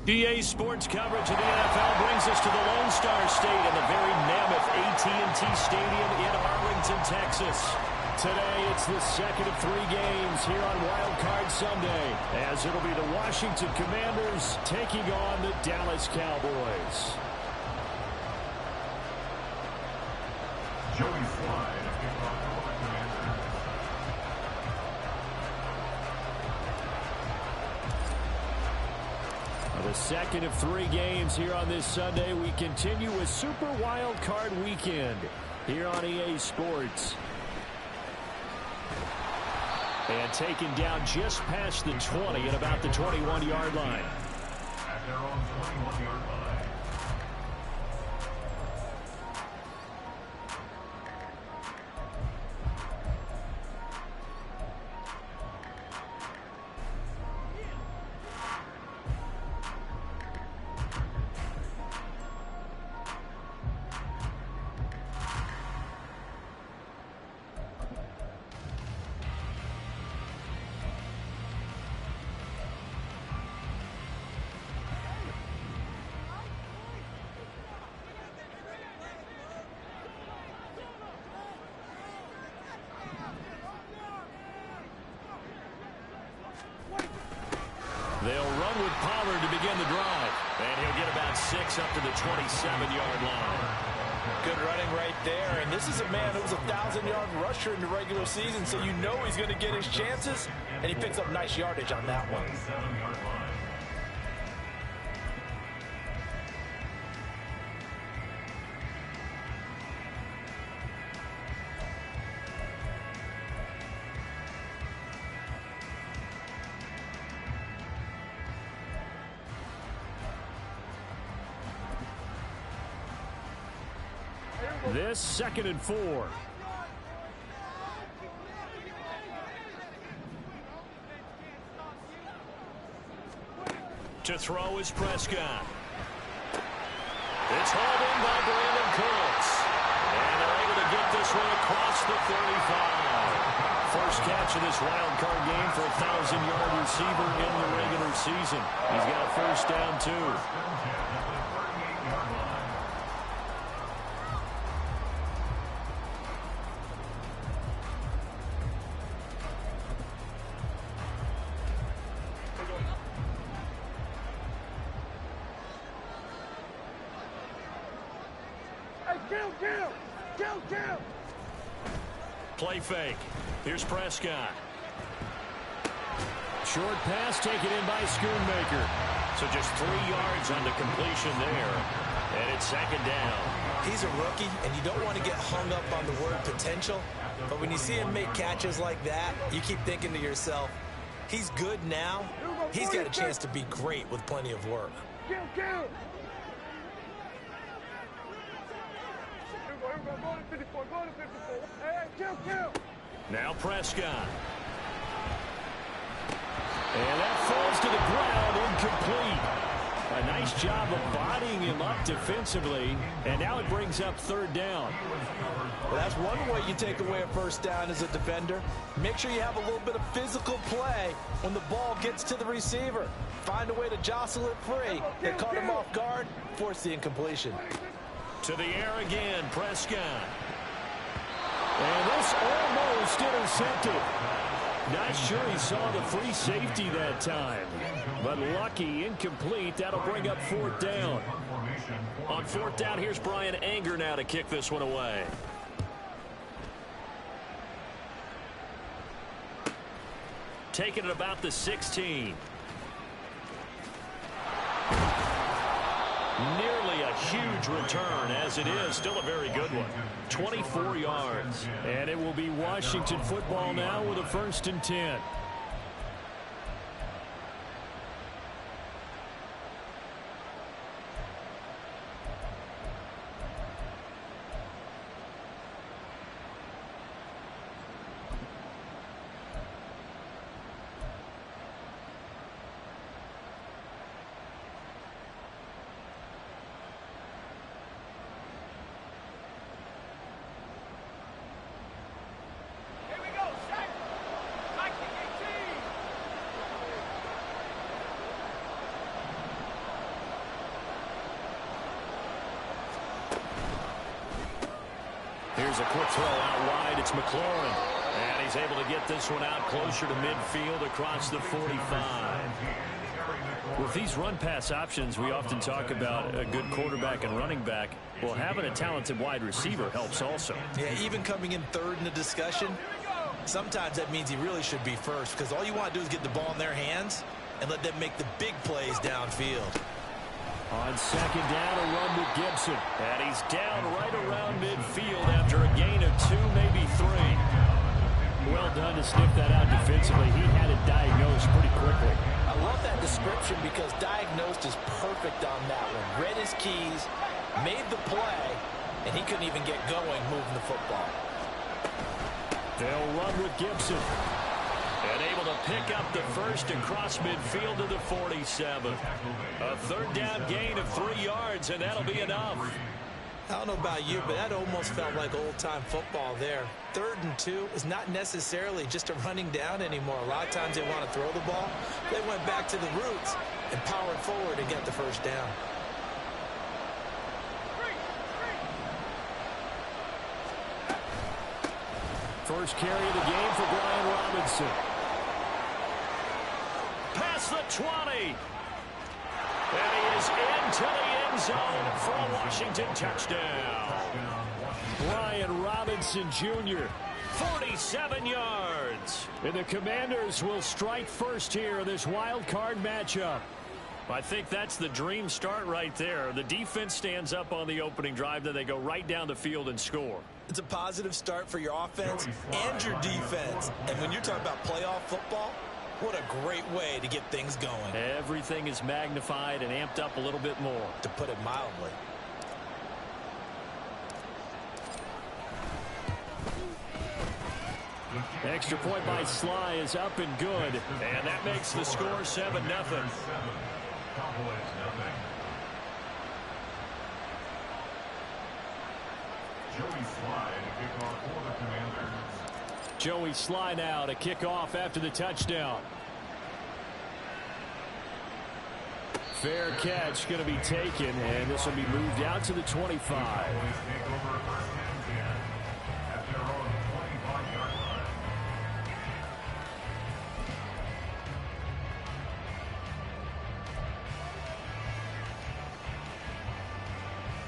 EA Sports coverage of the NFL brings us to the Lone Star State and the very mammoth AT&T Stadium in Arlington, Texas. Today, it's the second of 3 games here on Wild Card Sunday, as it'll be the Washington Commanders taking on the Dallas Cowboys. Joey Slide. The second of 3 games here on this Sunday. We continue with Super Wild Card Weekend here on EA Sports. And taken down just past the 20 at about the 21-yard line. At their own 21-yard line. They'll run with Pollard to begin the drive. And he'll get about 6 up to the 27-yard line. Good running right there. And this is a man who's a 1,000-yard rusher in the regular season, so you know he's going to get his chances. And he picks up nice yardage on that one. This 2nd and 4. To throw is Prescott. It's hauled in by Brandon Cooks. And they're able to get this one across the 35. First catch of this wild card game for a 1,000-yard receiver in the regular season. He's got a first down, too. Play fake. Here's Prescott. Short pass taken in by Schoonmaker. So just 3 yards on the completion there. And it's 2nd down. He's a rookie, and you don't want to get hung up on the word potential. But when you see him make catches like that, you keep thinking to yourself, he's good now. He's got a chance to be great with plenty of work. Now Prescott. And that falls to the ground, incomplete. A nice job of bodying him up defensively. And now it brings up 3rd down. Well, that's one way you take away a first down as a defender. Make sure you have a little bit of physical play when the ball gets to the receiver. Find a way to jostle it free. They caught him off guard, force the incompletion. To the air again, Prescott. And this almost intercepted. Not sure he saw the free safety that time. But lucky, incomplete. That'll bring up 4th down. On 4th down, here's Brian Anger now to kick this one away. Taking it about the 16. Nearly a huge return, as it is still a very good one. 24 yards. And it will be Washington football now with a 1st and 10. Here's a quick throw out wide. It's McLaurin. And he's able to get this one out closer to midfield across the 45. With these run-pass options, we often talk about a good quarterback and running back. Well, having a talented wide receiver helps also. Yeah, even coming in third in the discussion, sometimes that means he really should be first, because all you want to do is get the ball in their hands and let them make the big plays downfield. On second down, a run with Gibson. And he's down right around midfield after a gain of 2, maybe 3. Well done to sniff that out defensively. He had it diagnosed pretty quickly. I love that description because diagnosed is perfect on that one. Read his keys, made the play, and he couldn't even get going moving the football. They'll run with Gibson. And able to pick up the first across midfield to the 47. A third down gain of 3 yards, and that'll be enough. I don't know about you, but that almost felt like old-time football there. 3rd and 2 is not necessarily just a running down anymore. A lot of times they want to throw the ball. They went back to the roots and powered forward to get the first down. First carry of the game for Brian Robinson. Past the 20. And he is into the end zone for a Washington touchdown. Brian Robinson Jr., 47 yards. And the Commanders will strike first here in this wild card matchup. I think that's the dream start right there. The defense stands up on the opening drive, then they go right down the field and score. It's a positive start for your offense and your defense. And when you're talking about playoff football, what a great way to get things going. Everything is magnified and amped up a little bit more. To put it mildly. Extra point by Sly is up and good. And that makes the score 7-0. Cowboys nothing. Joey Sly to kick off for the Commanders. Joey Sly now to kick off after the touchdown. Fair catch going to be taken, and this will be moved out to the 25. Cowboys take over first and 10 at their own 25-yard line.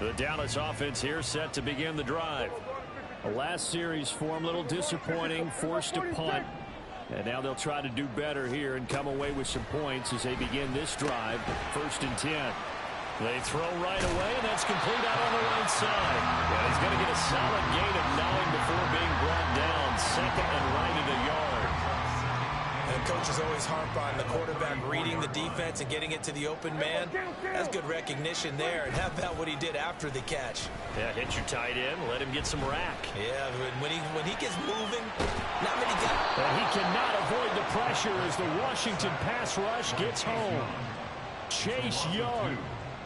The Dallas offense here set to begin the drive. The last series for them, a little disappointing, forced to punt. And now they'll try to do better here and come away with some points as they begin this drive. 1st and 10. They throw right away, and that's complete out on the right side. And he's going to get a solid gain of 9 before being brought down. 2nd and right at a yard. And coaches always harp on the quarterback reading the defense and getting it to the open man. That's good recognition there. And how about what he did after the catch? Yeah, hit your tight end, let him get some rack. Yeah, when he gets moving, not many guys. And he cannot avoid the pressure as the Washington pass rush gets home. Chase Young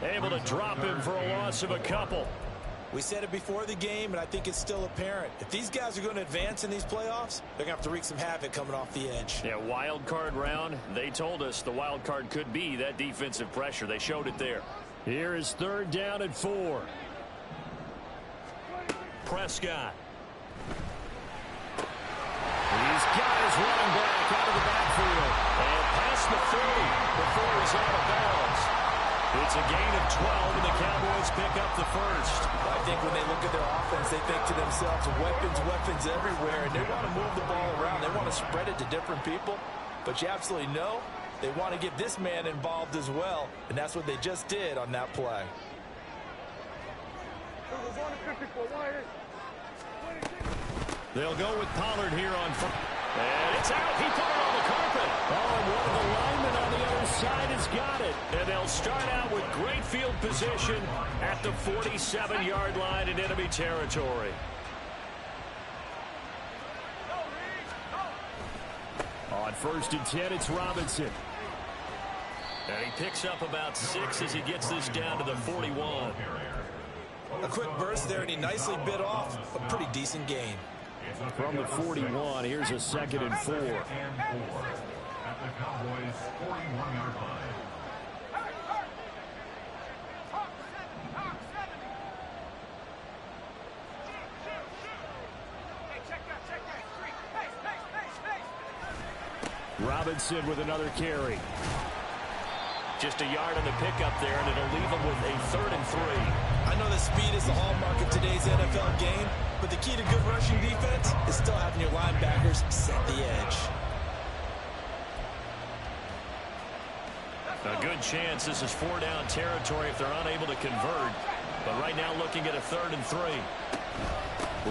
able to drop him for a loss of a couple. We said it before the game, and I think it's still apparent. If these guys are going to advance in these playoffs, they're going to have to wreak some havoc coming off the edge. Yeah, wild card round. They told us the wild card could be that defensive pressure. They showed it there. Here is 3rd down and 4. Prescott. He's got his running back out of the backfield. And past the 30 before he's out of bounds. It's a gain of 12, and the Cowboys pick up the first. I think when they look at their offense, they think to themselves, weapons everywhere, and they want to move the ball around. They want to spread it to different people, but you absolutely know they want to get this man involved as well, and that's what they just did on that play. They'll go with Pollard here on front. And it's out. He put it on the carpet. Oh, and one of the linemen on the other side has got it. And they'll start out with great field position at the 47-yard line in enemy territory. On 1st and 10, it's Robinson. And he picks up about 6 as he gets this down to the 41. A quick burst there, and he nicely bit off a pretty decent gain. From the 41, here's a 2nd and 4. At the Cowboys' 41-yard line. Robinson with another carry. Just a yard on the pickup there, and it'll leave them with a 3rd and 3. I know that speed is the hallmark of today's NFL game, but the key to good rushing defense is still having your linebackers set the edge. A good chance this is 4-down territory if they're unable to convert. But right now looking at a 3rd and 3.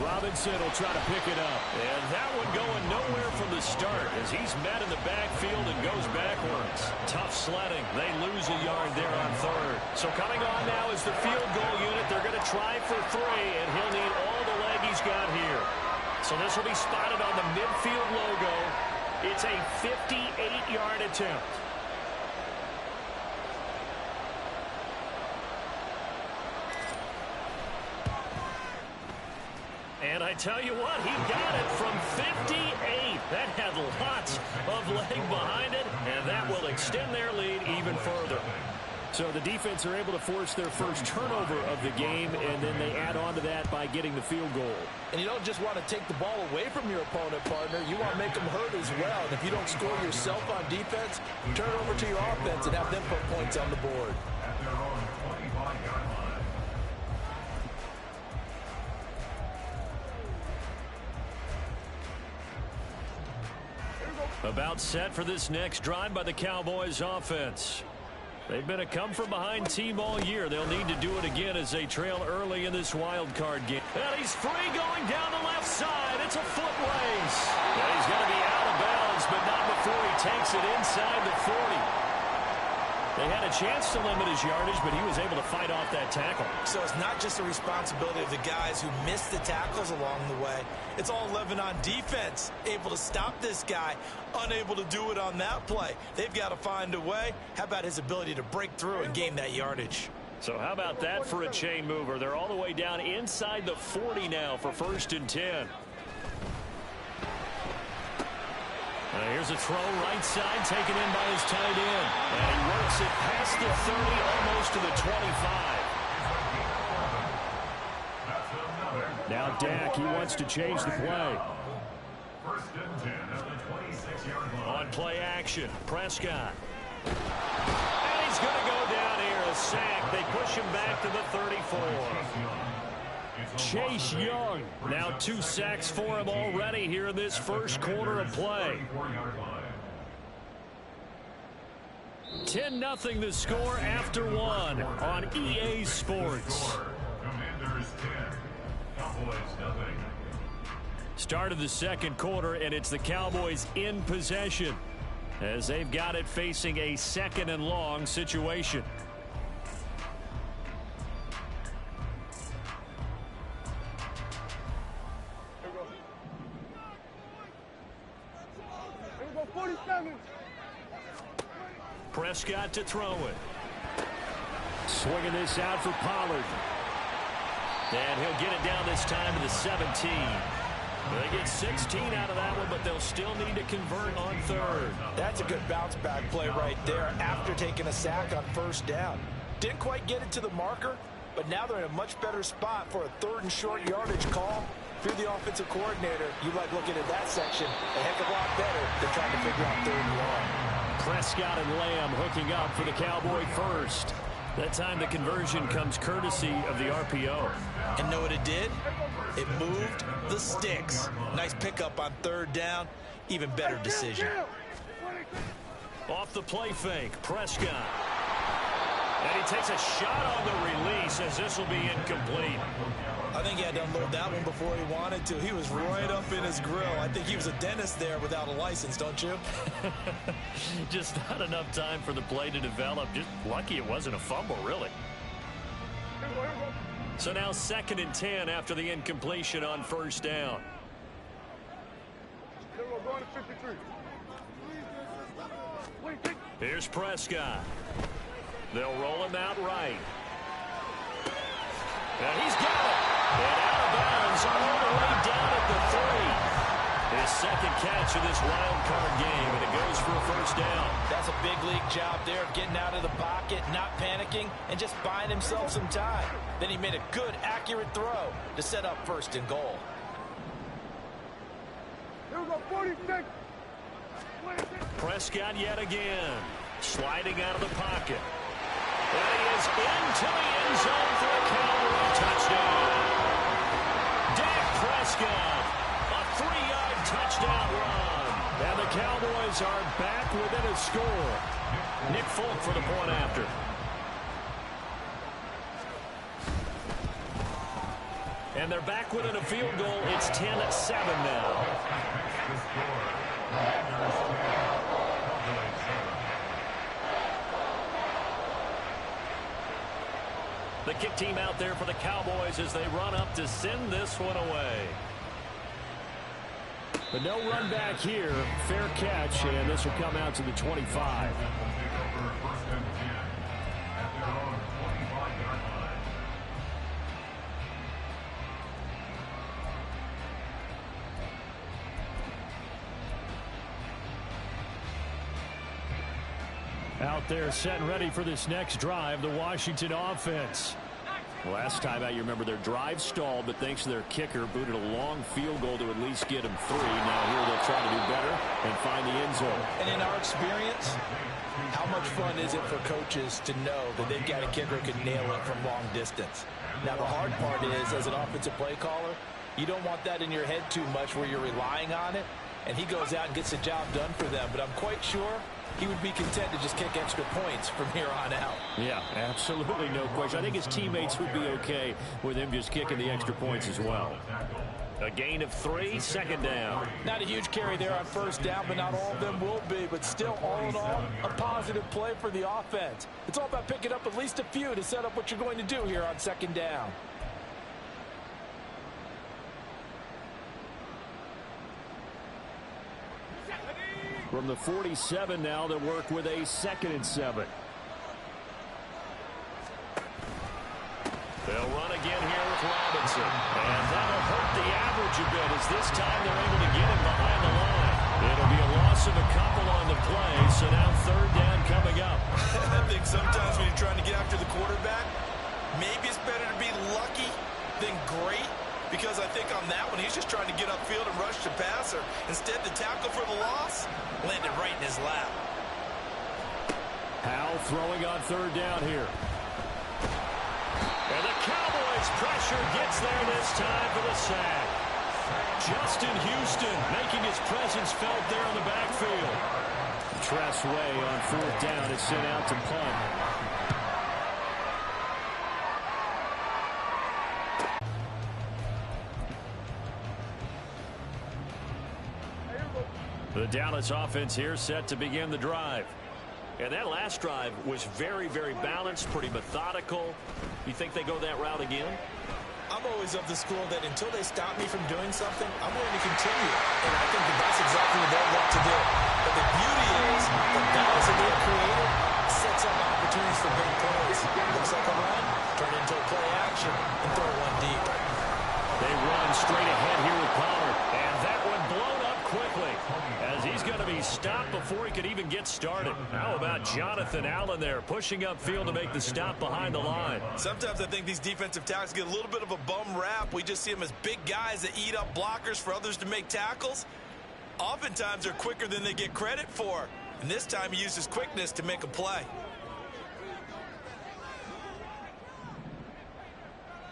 Robinson will try to pick it up. And that one going nowhere from the start as he's met in the backfield and goes backwards. Tough sledding. They lose a yard there on 3rd. So coming on now is the field goal unit. They're going to try for 3, and he'll need all the leg he's got here. So this will be spotted on the midfield logo. It's a 58-yard attempt. And I tell you what, he got it from 58. That had lots of leg behind it, and that will extend their lead even further. So the defense are able to force their first turnover of the game, and then they add on to that by getting the field goal. And you don't just want to take the ball away from your opponent, partner. You want to make them hurt as well. And if you don't score yourself on defense, turn it over to your offense and have them put points on the board. At their own 25-yard line. About set for this next drive by the Cowboys offense. They've been a come-from-behind team all year. They'll need to do it again as they trail early in this wild card game. And he's free going down the left side. It's a foot race. And he's going to be out of bounds, but not before he takes it inside the 40. They had a chance to limit his yardage, but he was able to fight off that tackle. So it's not just the responsibility of the guys who missed the tackles along the way. It's all 11 on defense, able to stop this guy, unable to do it on that play. They've got to find a way. How about his ability to break through and gain that yardage? So how about that for a chain mover? They're all the way down inside the 40 now for 1st and 10. Here's a throw right side taken in by his tight end. And he works it past the 30, almost to the 25. Now Dak, he wants to change the play. 1st and 10 at the 26-yard line. On play action, Prescott. And he's going to go down here, a sack. They push him back to the 34. Chase Young, now 2 sacks for him already here in this first quarter of play. 10-0 the score after 1 on EA Sports. Commanders 10, Cowboys nothing. Start of the second quarter, and it's the Cowboys in possession as they've got it facing a 2nd and long situation. Prescott to throw it. Swinging this out for Pollard. And he'll get it down this time to the 17. They get 16 out of that one, but they'll still need to convert on 3rd. That's a good bounce-back play right there after taking a sack on 1st down. Didn't quite get it to the marker, but now they're in a much better spot for a 3rd and short yardage call. If you're the offensive coordinator, you like looking at that section a heck of a lot better than trying to figure out 3rd and long. Prescott and Lamb hooking up for the Cowboy first. That time the conversion comes courtesy of the RPO. And know what it did? It moved the sticks. Nice pickup on 3rd down. Even better decision. Off the play fake, Prescott. And he takes a shot on the release as this will be incomplete. I think he had to unload that one before he wanted to. He was right up in his grill. I think he was a dentist there without a license, don't you? Just not enough time for the play to develop. Just lucky it wasn't a fumble, really. So now 2nd and 10 after the incompletion on 1st down. Here's Prescott. They'll roll him out right. And he's got it. And out of bounds all the way down at the 3. His 2nd catch of this wild card game, and it goes for a 1st down. That's a big league job there of getting out of the pocket, not panicking, and just buying himself some time. Then he made a good, accurate throw to set up 1st and goal. Here we go, 46. Prescott yet again. Sliding out of the pocket. And he is into the end zone for a Cowboy touchdown. Dak Prescott, a 3-yard touchdown run. And the Cowboys are back within a score. Nick Folk for the point after. And they're back within a field goal. It's 10-7 now. The kick team out there for the Cowboys as they run up to send this one away. But no run back here. Fair catch, and this will come out to the 25. Out there set and ready for this next drive, the Washington offense. Last time out, you remember their drive stalled, but thanks to their kicker, booted a long field goal to at least get them 3. Now here they'll try to do better and find the end zone. And in our experience, how much fun is it for coaches to know that they've got a kicker who can nail it from long distance? Now the hard part is, as an offensive play caller, you don't want that in your head too much where you're relying on it, and he goes out and gets the job done for them. But I'm quite sure he would be content to just kick extra points from here on out. Yeah, absolutely no question. I think his teammates would be okay with him just kicking the extra points as well. A gain of 3, second down. Not a huge carry there on first down, but not all of them will be. But still, all in all, a positive play for the offense. It's all about picking up at least a few to set up what you're going to do here on second down. From the 47 now, they'll work with a 2nd and 7. They'll run again here with Robinson. And that'll hurt the average a bit as this time they're able to get him behind the line. It'll be a loss of a couple on the play, so now 3rd down coming up. I think sometimes when you're trying to get after the quarterback, maybe it's better to be lucky than great. Because I think on that one, he's just trying to get upfield and rush the passer. Instead, the tackle for the loss landed right in his lap. Howell throwing on 3rd down here. And the Cowboys' pressure gets there this time for the sack. Justin Houston making his presence felt there in the backfield. Tress Way on 4th down is sent out to punt. The Dallas offense here set to begin the drive. And that last drive was very, very balanced, pretty methodical. You think they go that route again? I'm always of the school that until they stop me from doing something, I'm going to continue. And I think that that's exactly what they'll look to do. But the beauty is, the balance that they've created sets up opportunities for big plays. Looks like a run, turn into a play action, and throw one deep. They run straight ahead here with Pollard. And that one blown up quickly as he's going to be stopped before he could even get started. How about Jonathan Allen there pushing upfield to make the stop behind the line? Sometimes I think these defensive tackles get a little bit of a bum rap. We just see them as big guys that eat up blockers for others to make tackles. Oftentimes they're quicker than they get credit for. And this time he uses quickness to make a play.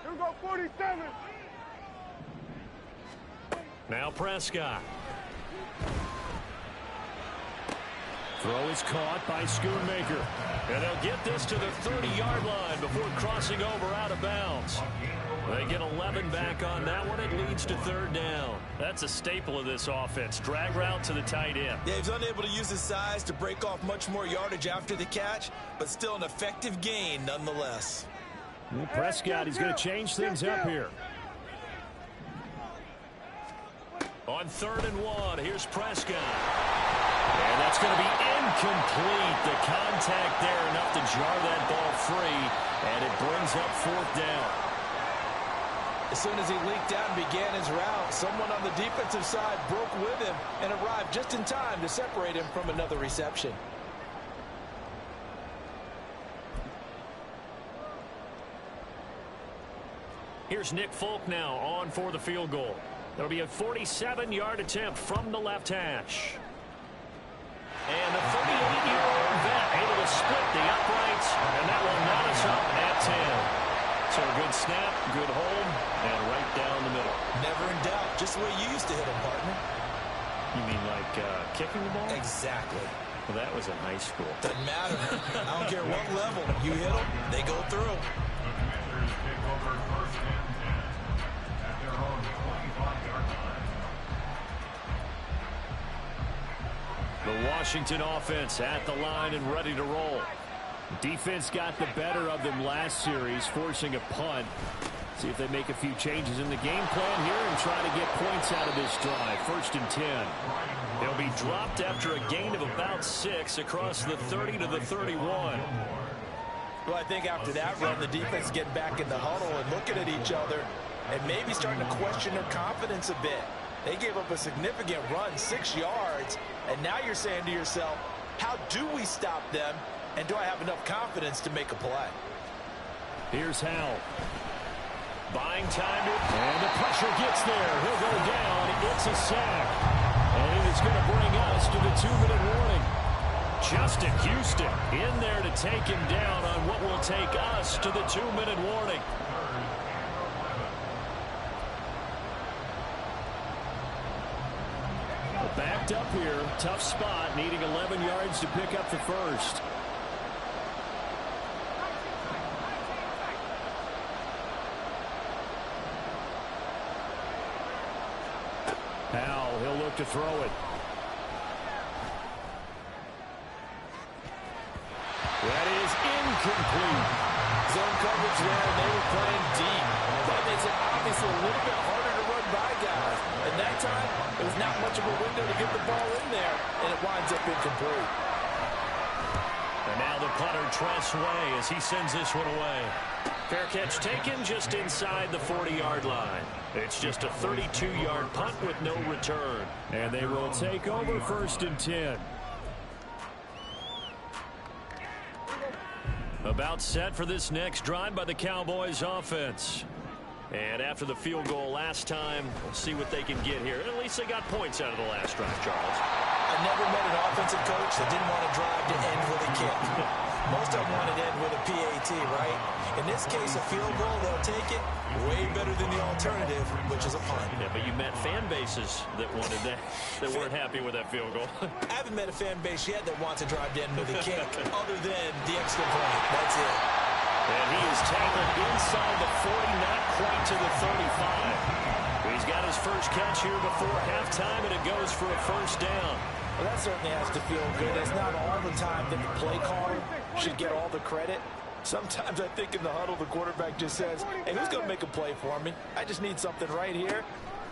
Here we go, 47. Now Prescott. Throw is caught by Schoonmaker. And they'll get this to the 30-yard line before crossing over out of bounds. They get 11 back on that one. It leads to 3rd down. That's a staple of this offense. Drag route to the tight end. Yeah, he's unable to use his size to break off much more yardage after the catch, but still an effective gain nonetheless. Well, Prescott, he's going to change things up here. On 3rd and 1, here's Prescott. And that's going to be incomplete. The contact there enough to jar that ball free, and it brings up 4th down. As soon as he leaked out and began his route, someone on the defensive side broke with him and arrived just in time to separate him from another reception. Here's Nick Folk now on for the field goal. There'll be a 47-yard attempt from the left hash. And the 38-year-old vet able to split the uprights, and that will knot us up at 10. So a good snap, good hold, and right down the middle. Never in doubt. Just the way you used to hit them, partner. You mean like kicking the ball? Exactly. Well, that was in high school. Doesn't matter. I don't care what level. You hit them, they go through. Commanders take over first and 10 at their own 25-yard line. The Washington offense at the line and ready to roll. Defense got the better of them last series, forcing a punt. See if they make a few changes in the game plan here and try to get points out of this drive. First and 10. They'll be dropped after a gain of about 6 across the 30 to the 31. Well, I think after that run, the defense is getting back in the huddle and looking at each other and maybe starting to question their confidence a bit. They gave up a significant run, 6 yards, and now you're saying to yourself, how do we stop them? And do I have enough confidence to make a play? Here's Howell. Buying time, and the pressure gets there. He'll go down. It's a sack. And it's going to bring us to the 2-minute warning. Justin Houston in there to take him down on what will take us to the 2-minute warning. Backed up here. Tough spot. Needing 11 yards to pick up the first. Howell, he'll look to throw it. That is incomplete. Zone coverage there, and they were playing deep. That makes it obviously a little bit harder to run by guys. And that time, it was not much of a window to get the ball in there, and it winds up incomplete. And now the punter trusts Way as he sends this one away. Fair catch taken just inside the 40-yard line. It's just a 32-yard punt with no return. And they will take over first and 10. About set for this next drive by the Cowboys offense. And after the field goal last time, we'll see what they can get here. At least they got points out of the last drive, Charles. I never met an offensive coach that didn't want to drive to end with a kick. Most of them want to end with a PAT, right? In this case, a field goal, they'll take it. Way better than the alternative, which is a punt. Yeah, but you met fan bases that wanted that, that weren't happy with that field goal. I haven't met a fan base yet that wants to drive to end with a kick, other than the extra point. That's it. And he is tackled inside the 40, not quite to the 35. He's got his first catch here before halftime, and it goes for a first down. Well, that certainly has to feel good. It's not all the time that the play caller should get all the credit. Sometimes I think in the huddle, the quarterback just says, hey, who's going to make a play for me? I just need something right here.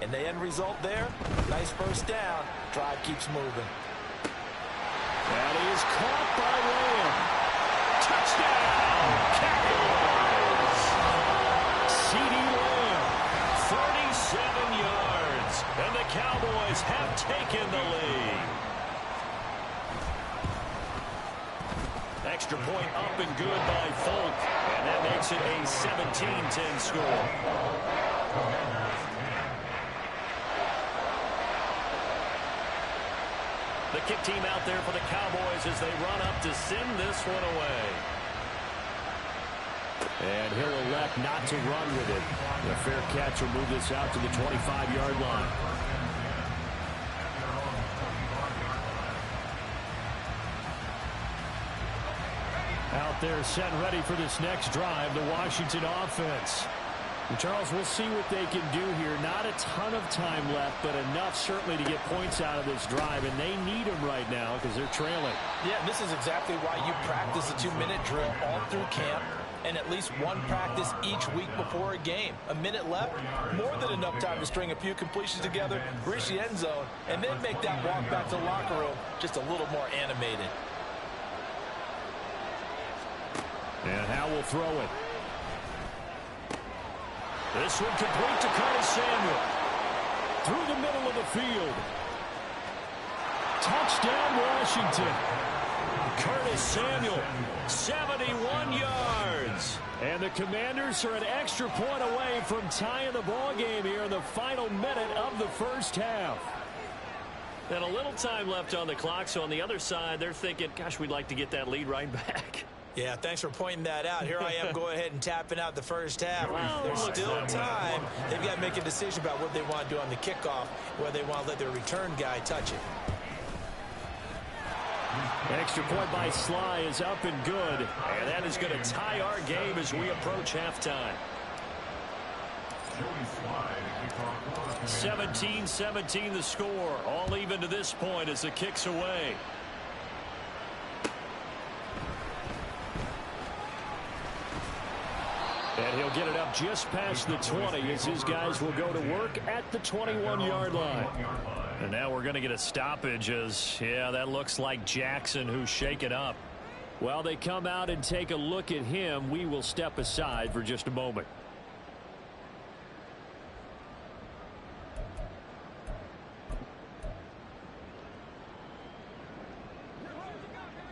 And the end result there, nice first down. Drive keeps moving. That is caught by Lamb. Touchdown, Cowboys! C.D. Lamb, 37 yards. And the Cowboys have taken the lead. Extra point up and good by Folk. And that makes it a 17-10 score. The kick team out there for the Cowboys as they run up to send this one away. And he'll elect not to run with it. A fair catch will move this out to the 25-yard line. Out there set ready for this next drive, the Washington offense. And Charles, we'll see what they can do here. Not a ton of time left, but enough certainly to get points out of this drive, and they need them right now because they're trailing. Yeah, this is exactly why you practice a 2-minute drill all through camp and at least one practice each week before a game. A minute left, more than enough time to string a few completions together, reach the end zone, and then make that walk back to the locker room just a little more animated. And Howell will throw it. This one complete to Curtis Samuel. Through the middle of the field. Touchdown, Washington. Curtis Samuel, 71 yards. And the Commanders are an extra point away from tying the ball game here in the final minute of the first half. And a little time left on the clock, so on the other side, they're thinking, gosh, we'd like to get that lead right back. Yeah, thanks for pointing that out. Here I am going ahead and tapping out the first half. Well, there's still time. They've got to make a decision about what they want to do on the kickoff, whether they want to let their return guy touch it. An extra point by Sly is up and good. And that is going to tie our game as we approach halftime. 17-17 the score. All even to this point as the kick's away. And he'll get it up just past the 20 as his guys will go to work at the 21-yard line. And now we're going to get a stoppage as, yeah, that looks like Jackson who's shaken up. While they come out and take a look at him, we will step aside for just a moment.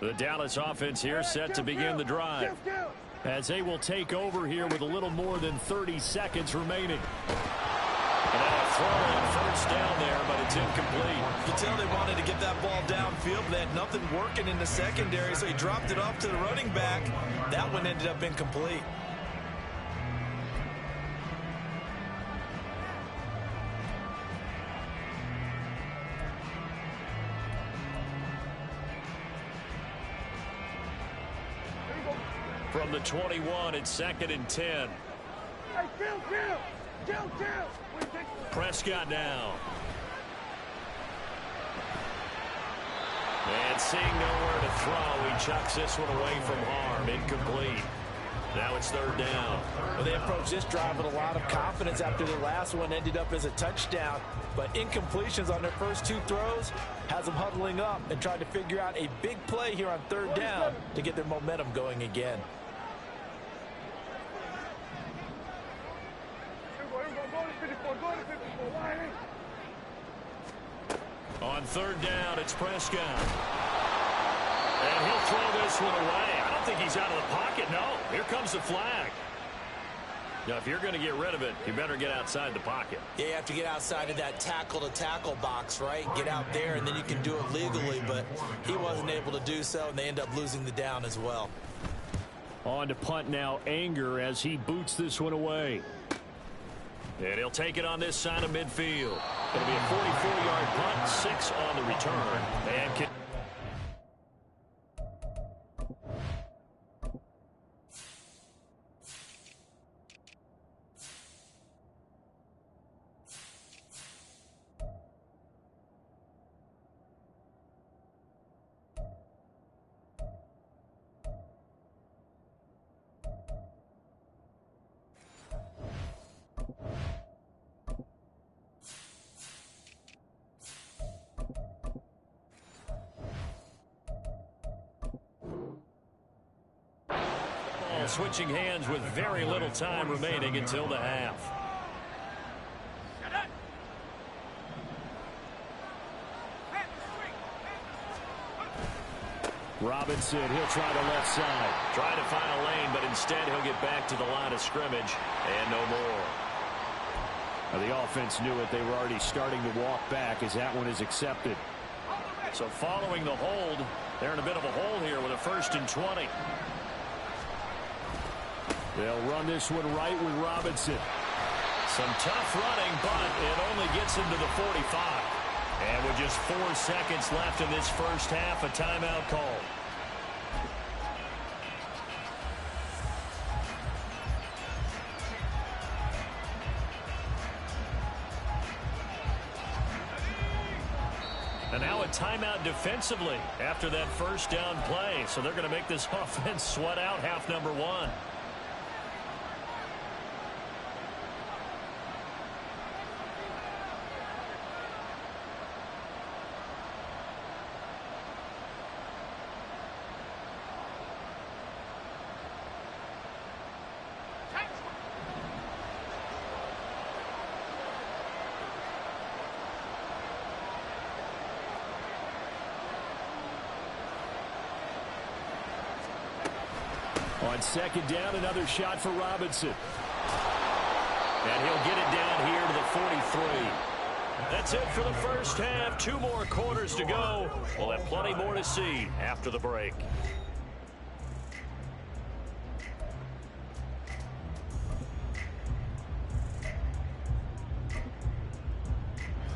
The Dallas offense here set to begin the drive, as they will take over here with a little more than 30 seconds remaining. And now a throw on first down there, but it's incomplete. You can tell they wanted to get that ball downfield, but they had nothing working in the secondary, so he dropped it off to the running back. That one ended up incomplete. From the 21, it's 2nd and 10. Prescott now. And seeing nowhere to throw, he chucks this one away from harm. Incomplete. Now it's 3rd down. Well, they approached this drive with a lot of confidence after the last one ended up as a touchdown. But incompletions on their first 2 throws has them huddling up and trying to figure out a big play here on 3rd down to get their momentum going again. On 3rd down, it's Prescott. And he'll throw this one away. I don't think he's out of the pocket. No, here comes the flag. Now, if you're going to get rid of it, you better get outside the pocket. Yeah, you have to get outside of that tackle-to-tackle box, right? Get out there, and then you can do it legally, but he wasn't able to do so, and they end up losing the down as well. On to punt now, Anger, as he boots this one away. And he'll take it on this side of midfield. It'll be a 44-yard punt, 6 on the return. And can switching hands with very little time remaining until the half. Robinson, he'll try the left side. Try to find a lane, but instead he'll get back to the line of scrimmage and no more. Now, the offense knew it. They were already starting to walk back as that one is accepted. So following the hold, they're in a bit of a hole here with a 1st and 20. They'll run this one right with Robinson. Some tough running, but it only gets him to the 45. And with just 4 seconds left in this first half, a timeout call. And now a timeout defensively after that first down play. So they're going to make this offense sweat out half number 1. On 2nd down, another shot for Robinson. And he'll get it down here to the 43. That's it for the first half. 2 more quarters to go. We'll have plenty more to see after the break.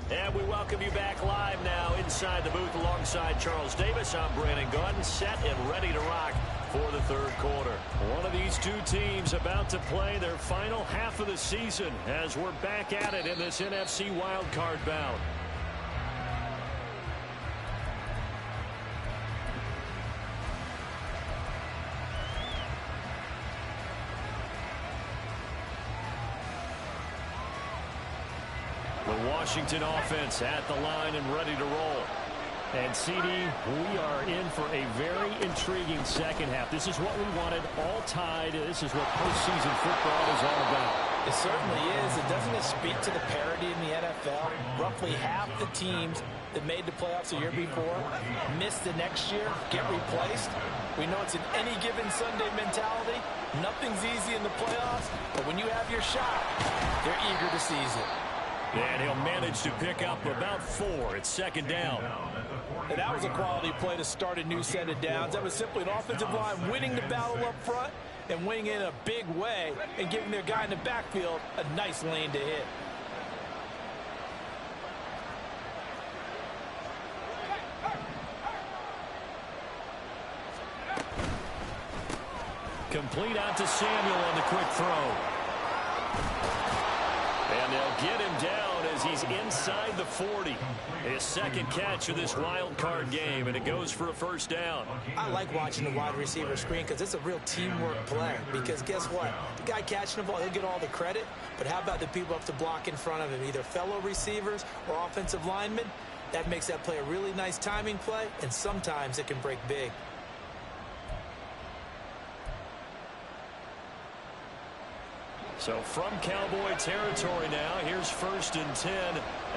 And we welcome you back live now inside the booth alongside Charles Davis. I'm Brandon Gaudin, set and ready to rock for the third quarter. One of these two teams about to play their final half of the season as we're back at it in this NFC wildcard bout. The Washington offense at the line and ready to roll. And CD, we are in for a very intriguing second half. This is what we wanted, all tied. This is what postseason football is all about. It certainly is. It doesn't speak to the parity in the NFL. Roughly half the teams that made the playoffs the year before missed the next year, get replaced. We know it's an any given Sunday mentality. Nothing's easy in the playoffs, but when you have your shot, they're eager to seize it. And he'll manage to pick up about 4. It's second down. And that was a quality play to start a new set of downs. That was simply an offensive line winning the battle up front and winning in a big way and giving their guy in the backfield a nice lane to hit. Complete out to Samuel on the quick throw. And they'll get him down as he's inside the 40. His second catch of this wild card game, and it goes for a first down. I like watching the wide receiver screen because it's a real teamwork play. Because guess what? The guy catching the ball, he'll get all the credit. But how about the people up to block in front of him, either fellow receivers or offensive linemen? That makes that play a really nice timing play, and sometimes it can break big. So from Cowboy territory now, here's 1st and 10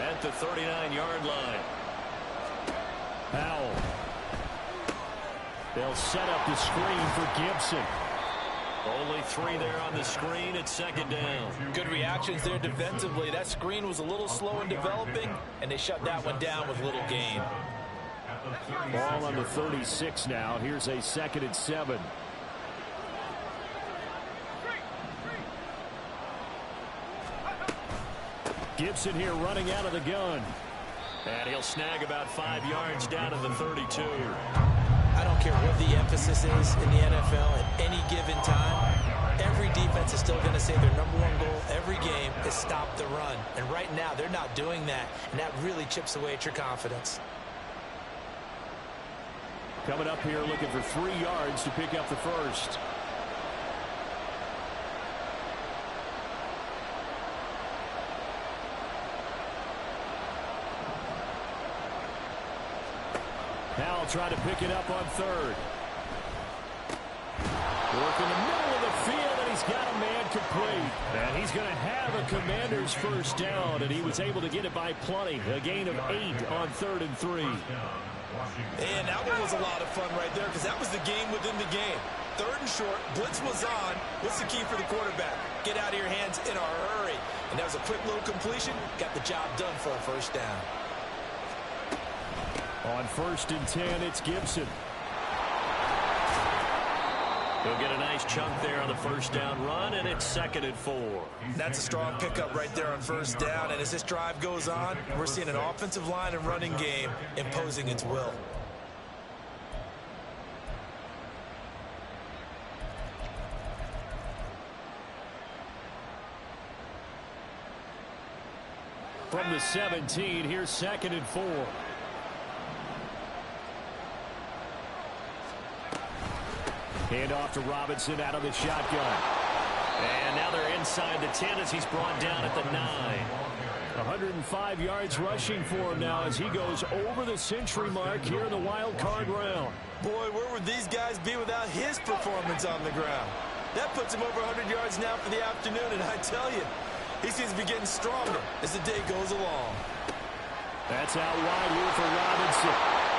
at the 39-yard line. Powell. They'll set up the screen for Gibson. Only 3 there on the screen at second down. Good reactions there defensively. That screen was a little slow in developing, and they shut that one down with little gain. Ball on the 36 now. Here's a 2nd and 7. Gibson here running out of the gun. And he'll snag about 5 yards down to the 32. I don't care what the emphasis is in the NFL at any given time. Every defense is still going to say their #1 goal every game is stop the run. And right now, they're not doing that. And that really chips away at your confidence. Coming up here looking for 3 yards to pick up the first. Powell trying to pick it up on 3rd. Work in the middle of the field, and he's got a man complete. And he's going to have a Commander's first down, and he was able to get it by plenty. A gain of 8 on 3rd and 3. And that one was a lot of fun right there because that was the game within the game. 3rd and short, blitz was on. What's the key for the quarterback? Get out of your hands in a hurry. And that was a quick little completion. Got the job done for a first down. On 1st and 10, it's Gibson. He'll get a nice chunk there on the first down run, and it's 2nd and 4. That's a strong pickup right there on first down. And as this drive goes on, we're seeing an offensive line and running game imposing its will. From the 17, here's 2nd and 4. Hand off to Robinson out of the shotgun. And now they're inside the 10 as he's brought down at the 9. 105 yards rushing for him now as he goes over the century mark here in the wild card round. Boy, where would these guys be without his performance on the ground? That puts him over 100 yards now for the afternoon, and I tell you, he seems to be getting stronger as the day goes along. That's out wide here for Robinson.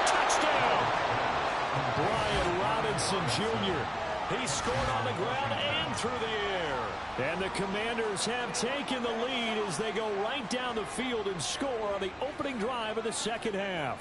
Touchdown! Brian Robinson Jr. He scored on the ground and through the air. And the Commanders have taken the lead as they go right down the field and score on the opening drive of the second half.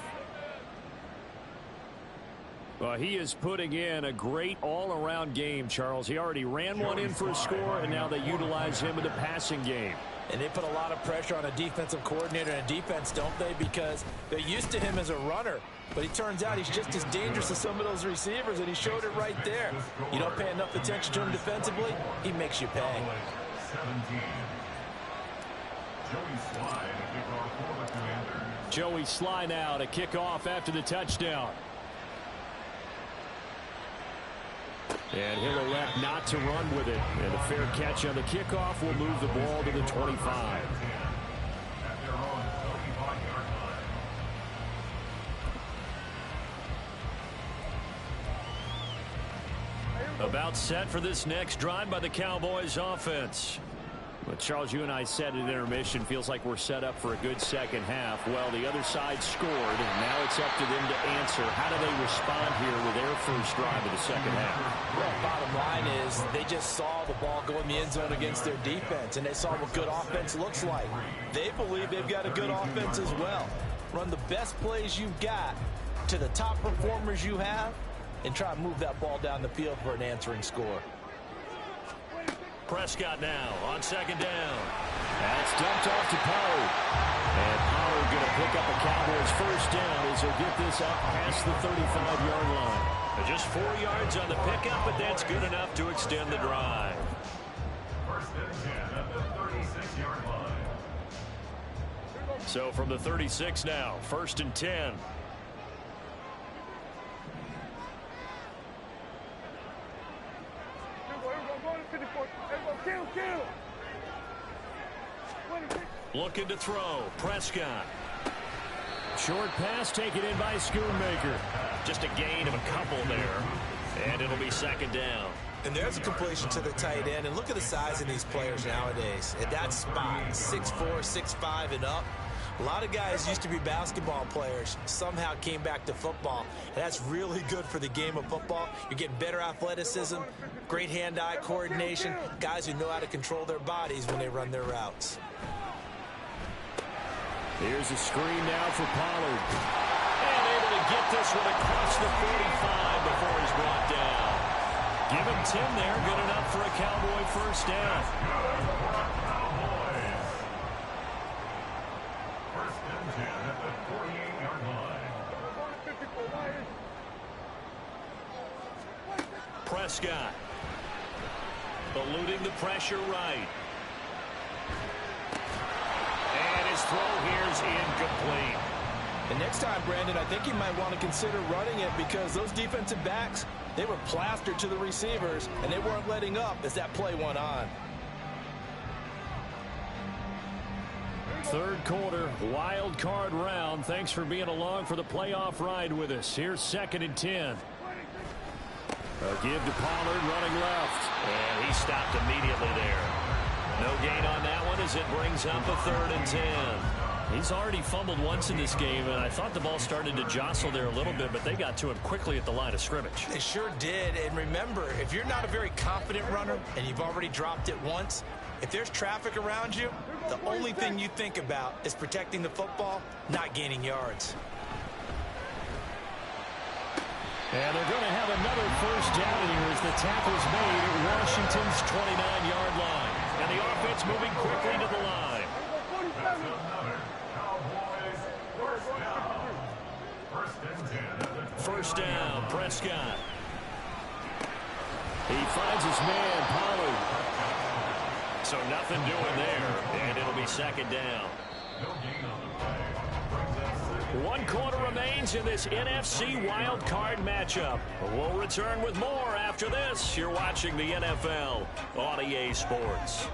Well, he is putting in a great all-around game, Charles. He already ran one in for a score, and now they utilize him in the passing game. And they put a lot of pressure on a defensive coordinator and a defense, don't they? Because they're used to him as a runner. But it turns out he's just as dangerous as some of those receivers, and he showed it right there. You don't pay enough attention to him defensively, he makes you pay. 17. Joey Sly to kick off for the Commanders. Joey Sly now to kick off after the touchdown. And he'll elect not to run with it. And a fair catch on the kickoff will move the ball to the 25. At their own 25-yard line. About set for this next drive by the Cowboys offense. But Charles, you and I said at intermission, feels like we're set up for a good second half. Well, the other side scored, and now it's up to them to answer. How do they respond here with their first drive of the second half? Well, bottom line is they just saw the ball go in the end zone against their defense, and they saw what good offense looks like. They believe they've got a good offense as well. Run the best plays you've got to the top performers you have, and try to move that ball down the field for an answering score. Prescott now on second down. That's dumped off to Pollard. And Pollard going to pick up a Cowboys first down as he'll get this up past the 35-yard line. Just 4 yards on the pickup, but that's good enough to extend the drive. First and 10 at the 36-yard line. So from the 36 now, first and 10. Looking to throw. Prescott. Short pass taken in by Schoonmaker. Just a gain of a couple there. And it'll be second down. And there's a completion to the tight end. And look at the size of these players nowadays. At that spot, 6'4", 6'5", and up. A lot of guys used to be basketball players, somehow came back to football. And that's really good for the game of football. You're getting better athleticism, great hand-eye coordination, guys who know how to control their bodies when they run their routes. Here's a screen now for Pollard. And able to get this one across the 45 before he's brought down. Give him 10 there, good enough for a Cowboy first down. First and 10 at the 48-yard line. Prescott. Eluding the pressure right. And his throw here is incomplete. And next time, Brandon, I think you might want to consider running it because those defensive backs, they were plastered to the receivers, and they weren't letting up as that play went on. Third quarter, wild card round. Thanks for being along for the playoff ride with us. Here's second and 10. A give to Pollard running left. And he stopped immediately there. No gain on that one as it brings up a third and 10. He's already fumbled once in this game, and I thought the ball started to jostle there a little bit, but they got to him quickly at the line of scrimmage. They sure did. And remember, if you're not a very confident runner and you've already dropped it once, if there's traffic around you, the only thing you think about is protecting the football, not gaining yards. And they're going to have another first down here as the tackle's made at Washington's 29-yard line. And the offense moving quickly to the line. That's another Cowboys first down. First and 10 at the First down, Prescott. He finds his man, Pollard. So nothing doing there, and it'll be second down. no gain on the play. Brings up second. 1 quarter remains in this NFC wild card matchup. We'll return with more after this. You're watching the NFL on EA Sports.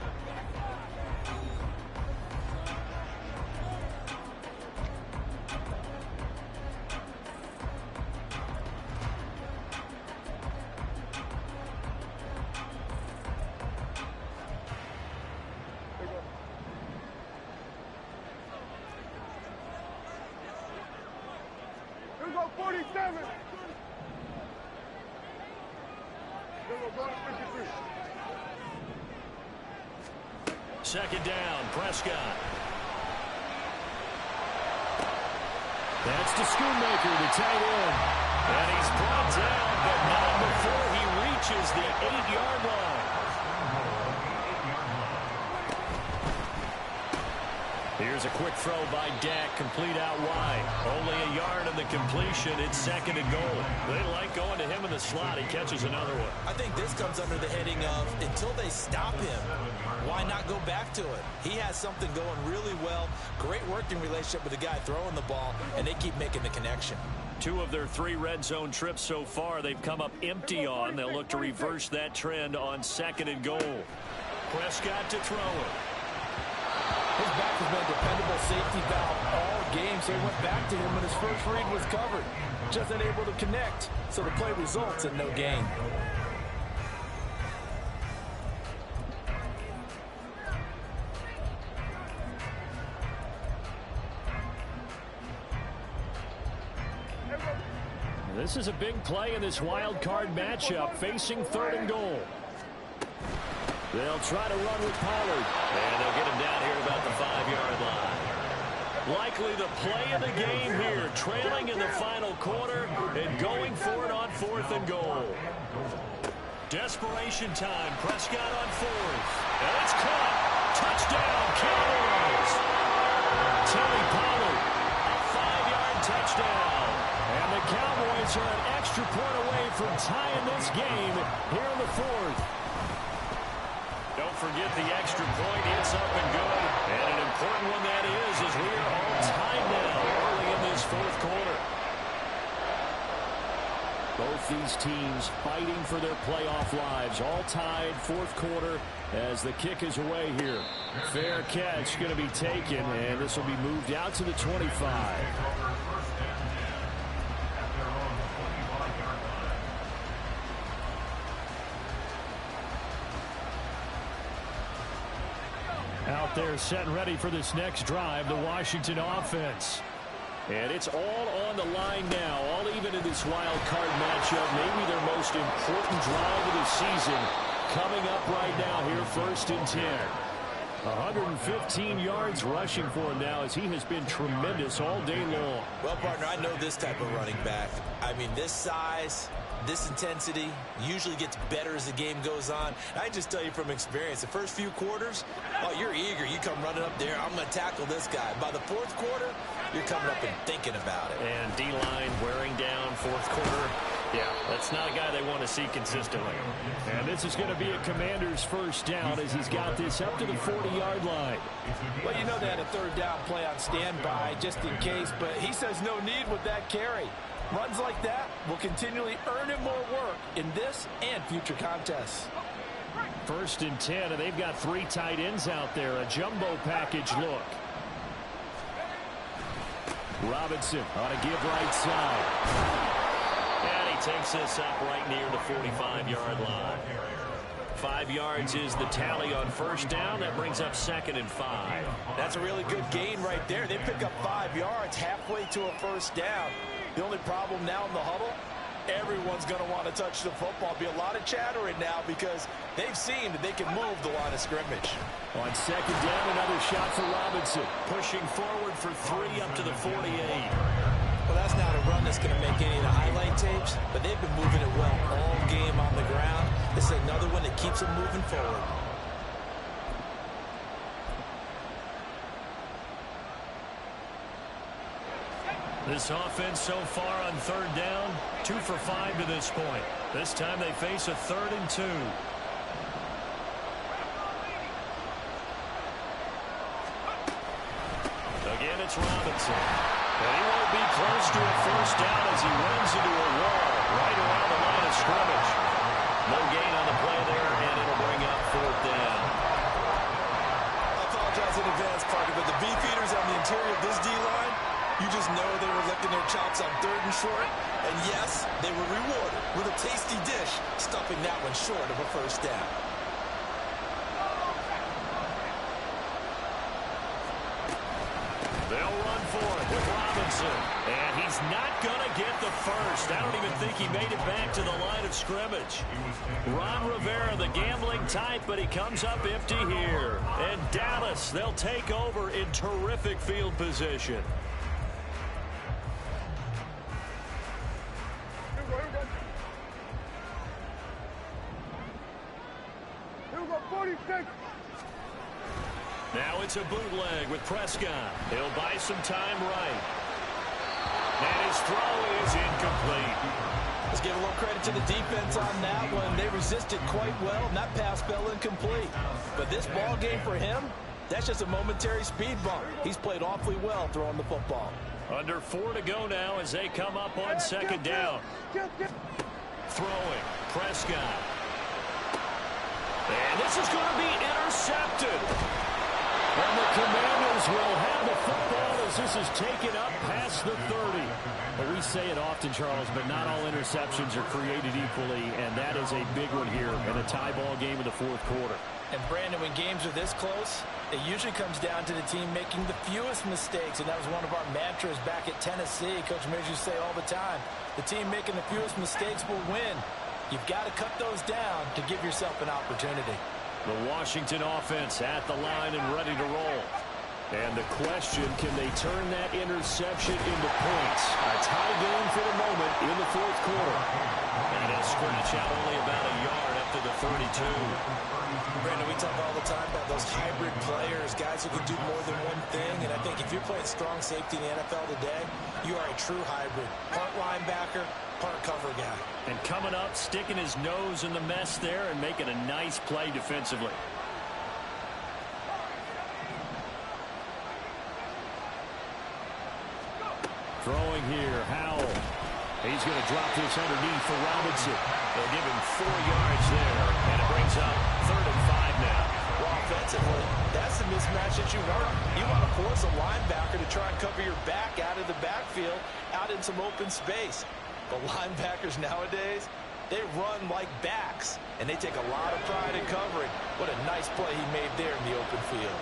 Second down, Prescott. That's to Schoonmaker, the tight end. And he's brought down, but not before he reaches the 8-yard line. Here's a quick throw by Dak, complete out wide. Only a yard on the completion. It's second and goal. They like going to him in the slot. He catches another one. I think this comes under the heading of until they stop him, why not go back to it? He has something going really well. Great working relationship with the guy throwing the ball, and they keep making the connection. 2 of their 3 red zone trips so far, they've come up empty on. They'll look to reverse that trend on second and goal. Prescott to throw it. His back has been a dependable safety valve all game, so he went back to him when his first read was covered. Just unable to connect, so the play results in no gain. This is a big play in this wild card matchup, facing third and goal. They'll try to run with Pollard, and they'll get him down here at about the 5-yard line. Likely the play of the game here, trailing in the final quarter and going for it on 4th and goal. Desperation time, Prescott on 4th, and it's caught. Touchdown, Cowboys! Teddy Pollard, a 5-yard touchdown. And the Cowboys are an extra point away from tying this game here in the 4th. Don't forget the extra point. It's up and good. And an important one that is, as we are all tied now early in this 4th quarter. Both these teams fighting for their playoff lives. All tied, 4th quarter as the kick is away here. Fair catch going to be taken, and this will be moved out to the 25. Out there set and ready for this next drive, the Washington offense. And it's all on the line now, all even in this wild card matchup. Maybe their most important drive of the season coming up right now here, 1st and 10. 115 yards rushing for him now as he has been tremendous all day long. Well, partner, I know this type of running back. I mean, this size, this intensity usually gets better as the game goes on. I just tell you from experience, the first few quarters, oh, you're eager. You come running up there, I'm going to tackle this guy. By the 4th quarter, you're coming up and thinking about it. And D-line wearing down 4th quarter. Yeah, that's not a guy they want to see consistently. And this is going to be a Commander's first down as he's got this up to the 40-yard line. Well, you know they had a 3rd down play on standby just in case, but he says no need with that carry. Runs like that will continually earn him more work in this and future contests. 1st and 10, and they've got 3 tight ends out there. A jumbo package look. Robinson on a give right side. And he takes this up right near the 45-yard line. 5 yards is the tally on 1st down. That brings up 2nd and 5. That's a really good gain right there. They pick up 5 yards halfway to a 1st down. The only problem now in the huddle, everyone's going to want to touch the football. Be a lot of chattering now because they've seen that they can move the line of scrimmage. On 2nd down, another shot for Robinson. Pushing forward for 3 up to the 48. Well, that's not a run that's going to make any of the highlight tapes, but they've been moving it well all game on the ground. This is another one that keeps them moving forward. This offense so far on 3rd down, 2 for 5 to this point. This time they face a 3rd and 2. Again, it's Robinson. And he won't be close to a 1st down as he runs into a wall right around the line of scrimmage. No gain on the play there, and it'll bring up 4th down. I apologize in advance, Parker, but the beefeaters on the interior of this D-line, you just know they were licking their chops on 3rd and short. And yes, they were rewarded with a tasty dish, stuffing that one short of a 1st down. They'll run for it with Robinson. And he's not going to get the first. I don't even think he made it back to the line of scrimmage. Ron Rivera, the gambling type, but he comes up empty here. And Dallas, they'll take over in terrific field position. Now it's a bootleg with Prescott. He'll buy some time right. And his throw is incomplete. Let's give a little credit to the defense on that one. They resisted quite well, and that pass fell incomplete. But this ball game for him, that's just a momentary speed bump. He's played awfully well throwing the football. Under 4 to go now as they come up on second down. Throwing, Prescott. And this is going to be intercepted. And the Commanders will have the football as this is taken up past the 30. Well, we say it often, Charles, but not all interceptions are created equally, and that is a big one here in a tie ball game in the fourth quarter. And, Brandon, when games are this close, it usually comes down to the team making the fewest mistakes, and that was one of our mantras back at Tennessee. Coach Mears used to say all the time, the team making the fewest mistakes will win. You've got to cut those down to give yourself an opportunity. The Washington offense at the line and ready to roll. And the question, can they turn that interception into points? A tie game for the moment in the fourth quarter. And a scratch out only about a yard up to the 32. Brandon, we talk all the time about those hybrid players, guys who can do more than one thing. And I think if you're playing strong safety in the NFL today, you are a true hybrid. Part linebacker, part cover guy. And coming up, sticking his nose in the mess there and making a nice play defensively. Throwing here, Howell. He's going to drop this underneath for Robinson. They'll give him 4 yards there, and it brings up 3rd and 5 now. Well, offensively, that's the mismatch that you want. You want to force a linebacker to try and cover your back out of the backfield, out in some open space. But linebackers nowadays, they run like backs, and they take a lot of pride in covering. What a nice play he made there in the open field.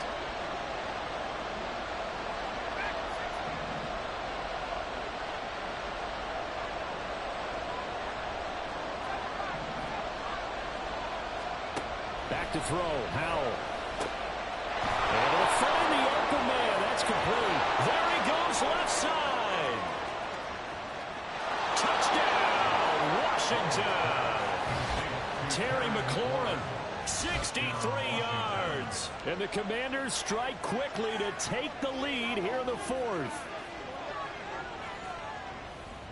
Back to throw, Howell. And he'll find the open man. That's complete. There he goes, left side. Touchdown, Washington. Terry McLaurin, 63 yards. And the Commanders strike quickly to take the lead here in the fourth.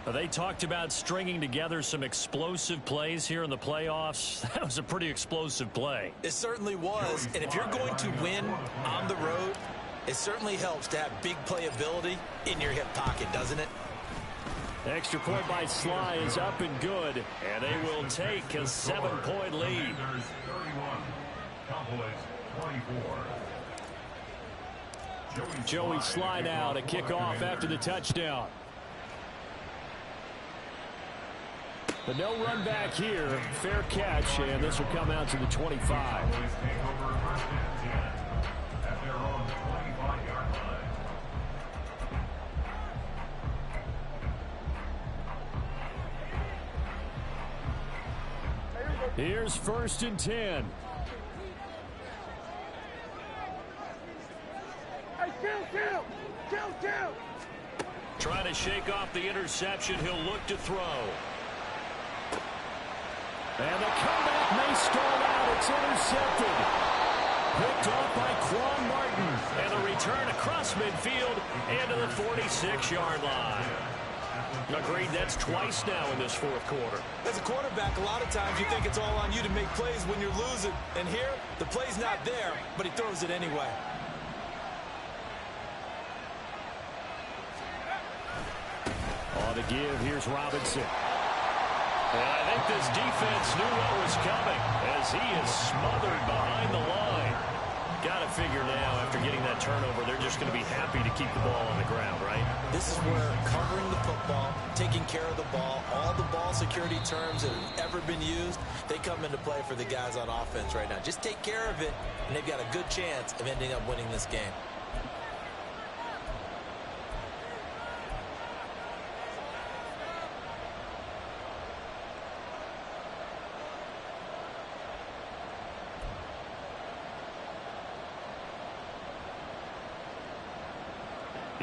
They talked about stringing together some explosive plays here in the playoffs. That was a pretty explosive play. It certainly was. And if you're going to win on the road, it certainly helps to have big playability in your hip pocket, doesn't it? Extra point by Sly is up and good. And they will take a 7-point lead. 31, Cowboys 24. Joey Sly now to kick off after the touchdown. But no run back here. Fair catch, and this will come out to the 25. Cowboys take over 1st and 10 at their own 25-yard line. Here's 1st and 10. Trying to shake off the interception. He'll look to throw. And the comeback may stall out. It's intercepted. Picked off by Quan Martin. And the return across midfield into the 46-yard line. Agreed, that's twice now in this fourth quarter. As a quarterback, a lot of times you think it's all on you to make plays when you're losing. And here, the play's not there, but he throws it anyway. On the give, here's Robinson. And I think this defense knew what was coming as he is smothered behind the line. Got to figure now, after getting that turnover, they're just going to be happy to keep the ball on the ground, right? This is where covering the football, taking care of the ball, all the ball security terms that have ever been used, they come into play for the guys on offense right now. Just take care of it, and they've got a good chance of ending up winning this game.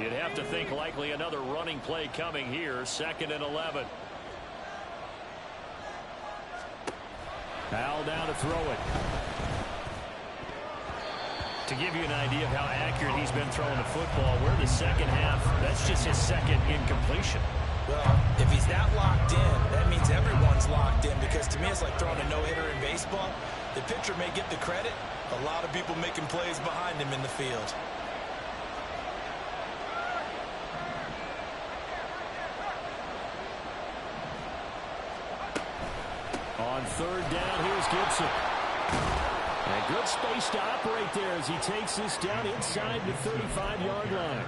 You'd have to think likely another running play coming here. 2nd and 11. Foul down to throw it. To give you an idea of how accurate he's been throwing the football, we're in the second half. That's just his 2nd incompletion. Well, if he's that locked in, that means everyone's locked in, because to me it's like throwing a no-hitter in baseball. The pitcher may get the credit. A lot of people making plays behind him in the field. On 3rd down, here's Gibson. And good space to operate there as he takes this down inside the 35-yard line.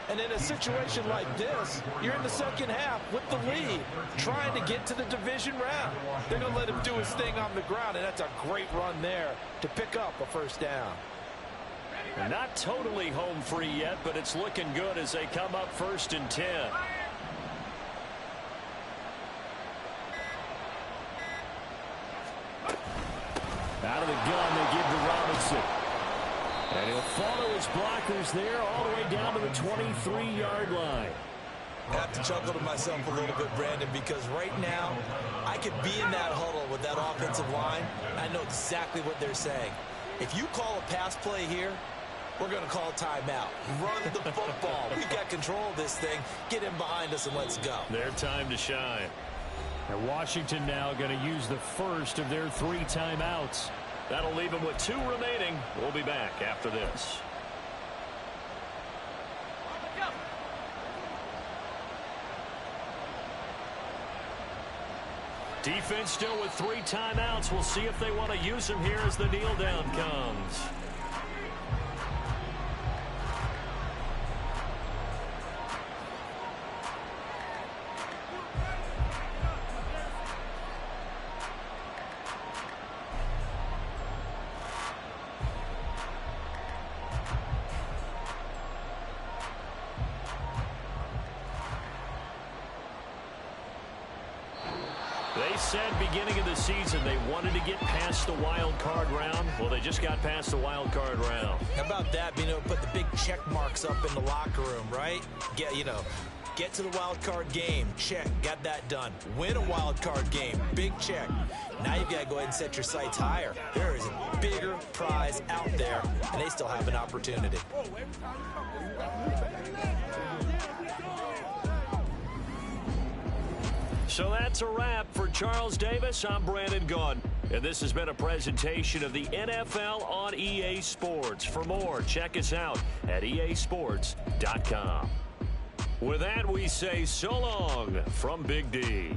And in a situation like this, you're in the second half with the lead, trying to get to the division round. They're going to let him do his thing on the ground, and that's a great run there to pick up a 1st down. And not totally home free yet, but it's looking good as they come up 1st and 10. Out of the gun, they give to Robinson. And he'll follow his blockers there all the way down to the 23-yard line. I have to chuckle to myself a little bit, Brandon, because right now I could be in that huddle with that offensive line. I know exactly what they're saying. If you call a pass play here, we're going to call timeout. Run the football. We've got control of this thing. Get him behind us and let's go. Their time to shine. And Washington now going to use the 1st of their 3 timeouts. That'll leave them with 2 remaining. We'll be back after this. Defense still with 3 timeouts. We'll see if they want to use them here as the kneel down comes. They said beginning of the season they wanted to get past the wild card round. Well, they just got past the wild card round. How about that? Put the big check marks up in the locker room, right? Get to the wild card game. Check. Got that done. Win a wild card game. Big check. Now you've got to go ahead and set your sights higher. There is a bigger prize out there, and they still have an opportunity. So that's a wrap for Charles Davis. I'm Brandon Gunn, and this has been a presentation of the NFL on EA Sports. For more, check us out at easports.com. With that, we say so long from Big D.